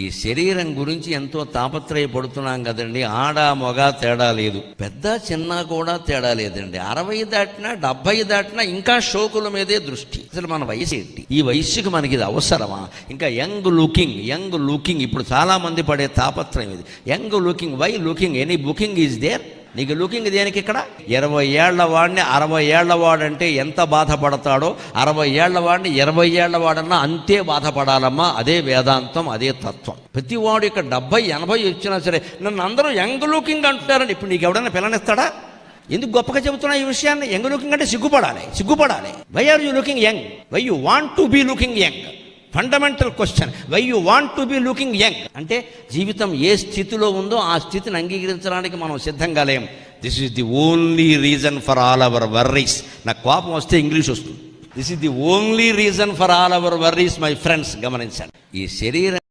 ఈ శరీరం గురించి ఎంతో తాపత్రయపడుతున్నాం కదండి. ఆడ మగ తేడా లేదు, పెద్ద చిన్న కూడా తేడా లేదండి. 60 దాటినా 70 దాటినా ఇంకా షోకుల మీదే దృష్టి. అసలు మన వయసు ఏంటి? ఈ వయస్సుకి మనకి ఇది అవసరమా? ఇంకా యంగ్ లుకింగ్ ఇప్పుడు చాలా మంది పడే తాపత్రయం ఇది. Young looking, why looking? Any booking is there? నీకు లుకింగ్ దేనికి? ఇక్కడ 20 ఏళ్ల వాడిని 60 ఏళ్ల వాడంటే ఎంత బాధపడతాడో, 60 ఏళ్ల వాడిని 20 ఏళ్ల వాడన్నా అంతే బాధపడాలమ్మా. అదే వేదాంతం, అదే తత్వం. ప్రతివాడు ఇక్కడ 70, 80 వచ్చినా సరే నన్ను అందరూ యంగ్ లుకింగ్ అంటున్నారని. ఇప్పుడు నీకు ఎవడైనా పిల్లనిస్తాడా? ఎందుకు గొప్పగా చెబుతున్నా ఈ విషయాన్ని? యంగ్ లుకింగ్ అంటే సిగ్గుపడాలి. Why are you looking young? Why you want to be looking young? Fundamental question. Why you want to be looking young అంటే జీవితం ఏ స్థితిలో ఉందో ఆ స్థితిని అంగీకరించడానికి మనం సిద్ధంగా లేం. This is the only reason for all our worries. నాకు కోపం వస్తే ఇంగ్లీష్ వస్తుంది. This is the only reason for all our worries my friends. గమనించండి, ఈ శరీరం